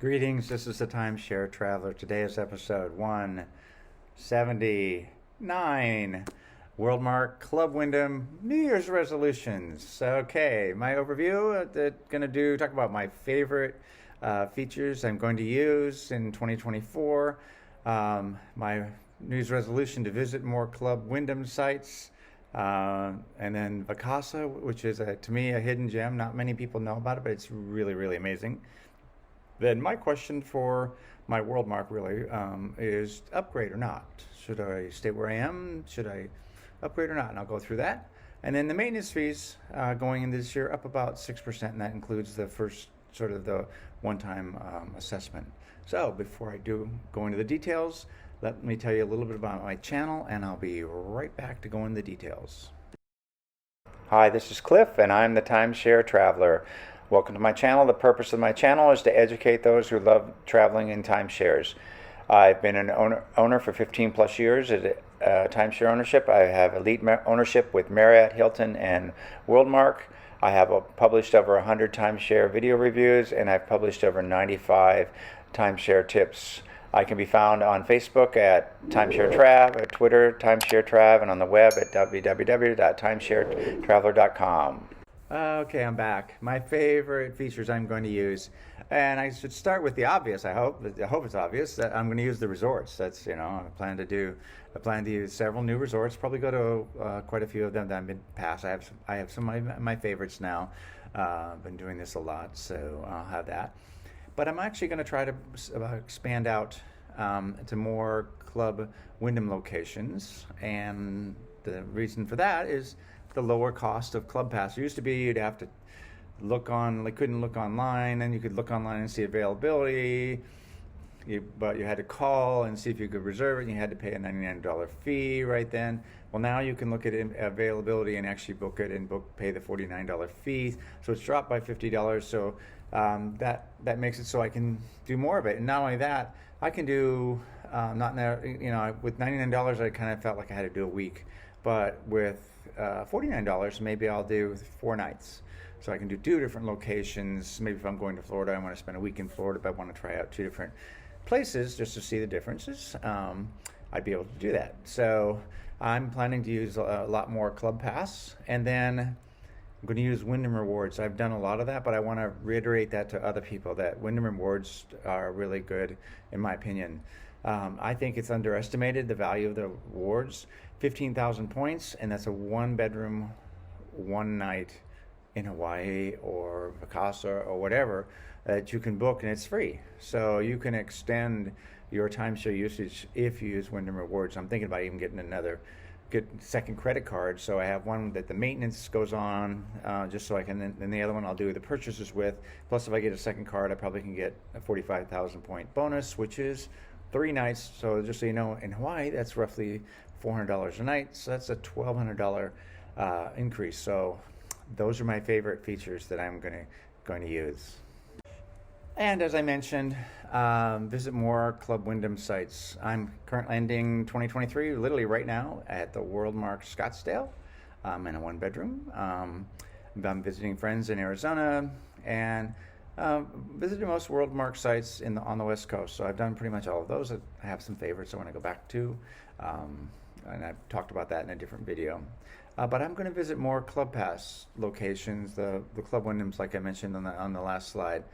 Greetings, this is the Timeshare Traveler. Today is episode 179. Worldmark Club Wyndham New Year's resolutions. Okay, my overview. Talk about my favorite features I'm going to use in 2024. My New Year's resolution to visit more Club Wyndham sites. And then Vacasa, which is to me a hidden gem. Not many people know about it, but it's really, really amazing. Then my question for my Worldmark really is upgrade or not. Should I stay where I am? Should I upgrade or not? And I'll go through that. And then the maintenance fees going in this year up about 6%, and that includes the first sort of the one-time assessment. So before I do go into the details, let me tell you a little bit about my channel, and I'll be right back to go into the details. Hi, this is Cliff, and I'm the Timeshare Traveler. Welcome to my channel. The purpose of my channel is to educate those who love traveling in timeshares. I've been an owner for 15 plus years at timeshare ownership. I have elite ownership with Marriott, Hilton, and Worldmark. I have published over 100 timeshare video reviews, and I've published over 95 timeshare tips. I can be found on Facebook at Timeshare Trav, at Twitter, Timeshare Trav, and on the web at www.timesharetraveler.com. Okay, I'm back. My favorite features I'm going to use, and I should start with the obvious. I hope it's obvious that I'm going to use the resorts. That's I plan to use several new resorts. Probably go to quite a few of them that I've been past. I have some of my favorites now. I've been doing this a lot, so I'll have that. But I'm actually going to try to expand out to more Club Wyndham locations, and the reason for that is the lower cost of Club Pass. It used to be you'd have to couldn't look online, and you could look online and see availability, but you had to call and see if you could reserve it, and you had to pay a $99 fee right then. Well, now you can look at availability and actually book it and pay the $49 fee. So it's dropped by $50. So that makes it so I can do more of it. And not only that, I can do with $99 I kind of felt like I had to do a week, but with $49 maybe I'll do 4 nights. So I can do 2 different locations. Maybe if I'm going to Florida, I want to spend a week in Florida, but I want to try out 2 different places just to see the differences. I'd be able to do that. So I'm planning to use a lot more Club Pass, and then I'm going to use Wyndham Rewards. I've done a lot of that, but I want to reiterate that to other people, that Wyndham Rewards are really good, in my opinion. I think it's underestimated, the value of the rewards. 15,000 points, and that's a 1-bedroom, 1 night in Hawaii or Vacasa or whatever that you can book, and it's free. So you can extend your timeshare usage if you use Wyndham Rewards. I'm thinking about even getting get second credit card, so I have one that the maintenance goes on, just so I can, then the other one I'll do the purchases with. Plus, if I get a second card, I probably can get a 45,000 point bonus, which is 3 nights. So just so you know, in Hawaii, that's roughly $400 a night. So that's a $1,200 increase. So those are my favorite features that I'm going to use. And as I mentioned, visit more Club Wyndham sites. I'm currently ending 2023, literally right now, at the Worldmark Scottsdale in a 1-bedroom. I'm visiting friends in Arizona, and visited most Worldmark sites on the West Coast. So I've done pretty much all of those. I have some favorites I want to go back to, and I've talked about that in a different video. But I'm going to visit more Club Pass locations, the Club Wyndhams, like I mentioned on the last slide.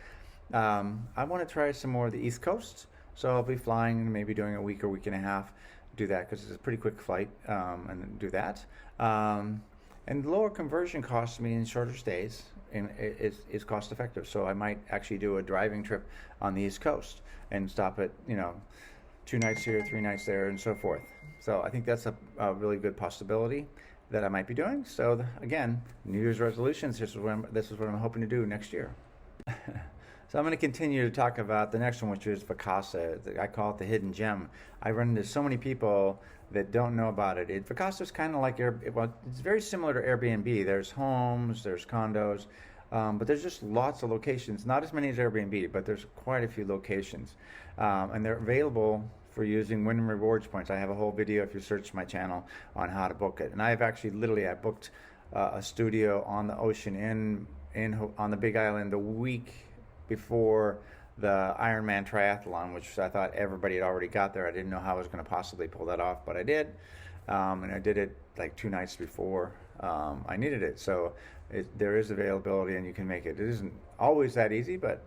I want to try some more of the East Coast, so I'll be flying and maybe doing a week or week and a half. Do that because it's a pretty quick flight, and do that. And lower conversion costs mean shorter stays, and is cost effective. So I might actually do a driving trip on the East Coast and stop at 2 nights here, 3 nights there, and so forth. So I think that's a really good possibility that I might be doing. So again, New Year's resolutions. This is what I'm hoping to do next year. So I'm going to continue to talk about the next one, which is Vacasa. I call it the hidden gem. I run into so many people that don't know about it. Vacasa is kind of like it's very similar to Airbnb. There's homes, there's condos, but there's just lots of locations. Not as many as Airbnb, but there's quite a few locations, and they're available for using Wyndham Rewards points. I have a whole video if you search my channel on how to book it. And I've actually I booked a studio on the ocean on the Big Island the week before the Ironman triathlon, which I thought everybody had already got there. I didn't know how I was going to possibly pull that off, but I did. And I did it like 2 nights before I needed it. So there is availability, and you can make it. It isn't always that easy, but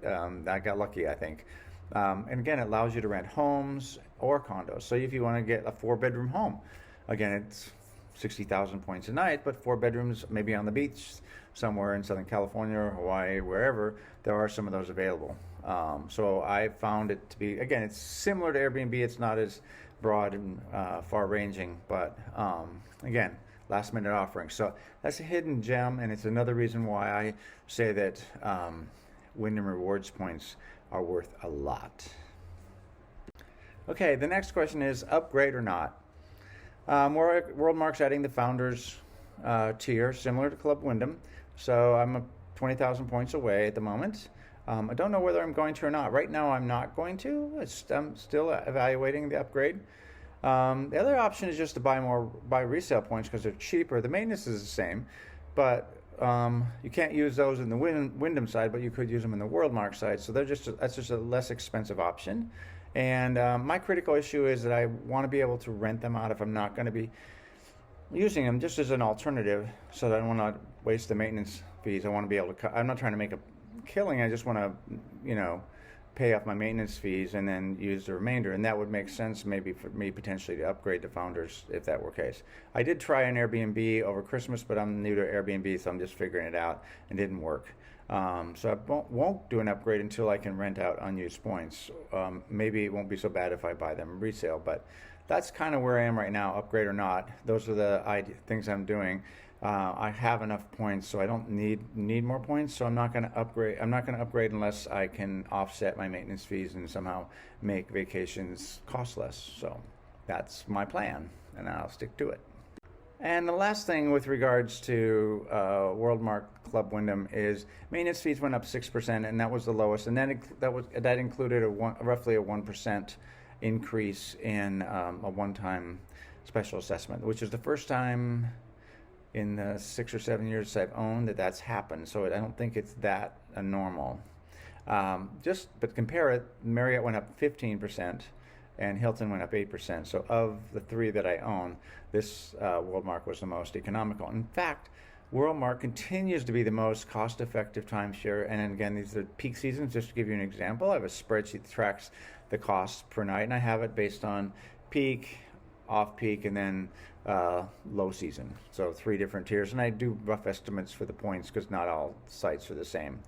I got lucky, I think. And again, it allows you to rent homes or condos. So if you want to get a 4-bedroom home, again, it's 60,000 points a night, but 4 bedrooms, maybe on the beach somewhere in Southern California or Hawaii, wherever, there are some of those available. So I found it to be, again, it's similar to Airbnb. It's not as broad and far-ranging, but again, last-minute offerings. So that's a hidden gem, and it's another reason why I say that Wyndham Rewards points are worth a lot. Okay, the next question is upgrade or not. Worldmark's adding the Founders tier, similar to Club Wyndham. So I'm 20,000 points away at the moment. I don't know whether I'm going to or not. Right now, I'm not going to. I'm still evaluating the upgrade. The other option is just to buy resale points because they're cheaper. The maintenance is the same, but you can't use those in the Wyndham side, but you could use them in the Worldmark side. So that's just a less expensive option. And my critical issue is that I want to be able to rent them out if I'm not going to be using them, just as an alternative, so that I don't want to waste the maintenance fees. I want to be able to. I'm not trying to make a killing. I just want to, pay off my maintenance fees and then use the remainder. And that would make sense maybe for me potentially to upgrade to Founders if that were the case. I did try an Airbnb over Christmas, but I'm new to Airbnb, so I'm just figuring it out, and it didn't work. So I won't do an upgrade until I can rent out unused points. Maybe it won't be so bad if I buy them resale, but that's kind of where I am right now, upgrade or not. Those are the things I'm doing. I have enough points, so I don't need more points. So I'm not going to upgrade. I'm not going to upgrade unless I can offset my maintenance fees and somehow make vacations cost less. So that's my plan, and I'll stick to it. And the last thing with regards to Worldmark Club Wyndham is maintenance fees went up 6%, and that was the lowest. And then that included roughly a 1% increase in a one-time special assessment, which is the first time in the 6 or 7 years I've owned that's happened. So I don't think it's that normal. But compare it, Marriott went up 15%. And Hilton went up 8%. So of the 3 that I own, this Worldmark was the most economical. In fact, Worldmark continues to be the most cost-effective timeshare. And again, these are peak seasons. Just to give you an example, I have a spreadsheet that tracks the cost per night, and I have it based on peak, off-peak, and then low season. So 3 different tiers. And I do rough estimates for the points because not all sites are the same.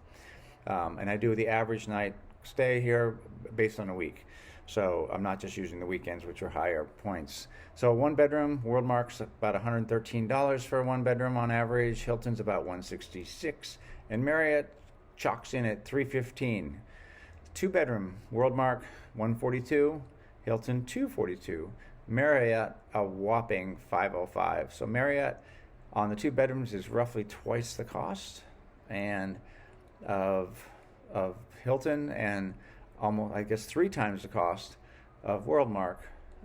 And I do the average night stay here based on a week. So I'm not just using the weekends, which are higher points. So 1 bedroom, Worldmark's about $113 for a 1 bedroom on average. Hilton's about $166, and Marriott chalks in at $315. 2 bedroom, Worldmark $142, Hilton $242, Marriott a whopping $505. So Marriott on the 2 bedrooms is roughly twice the cost, and of Hilton, and almost, I guess, 3 times the cost of Worldmark.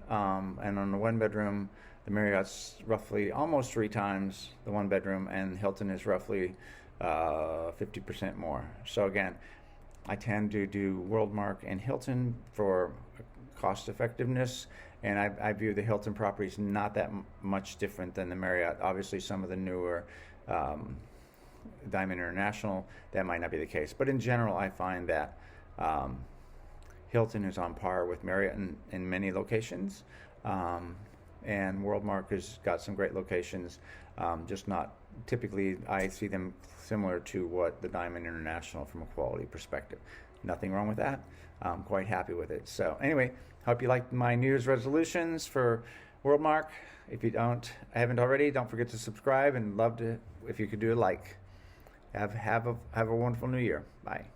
And on the 1 bedroom, the Marriott's roughly almost 3 times the 1 bedroom, and Hilton is roughly 50% more. So again, I tend to do Worldmark and Hilton for cost effectiveness, and I view the Hilton properties not that much different than the Marriott. Obviously, some of the newer Diamond International, that might not be the case. But in general, I find that Hilton is on par with Marriott in many locations, and Worldmark has got some great locations, just not typically. I see them similar to what the Diamond International from a quality perspective. Nothing wrong with that. I'm quite happy with it. So anyway, hope you liked my New Year's resolutions for Worldmark. If you haven't already, don't forget to subscribe, and love to if you could do a like. Have a wonderful New Year. Bye.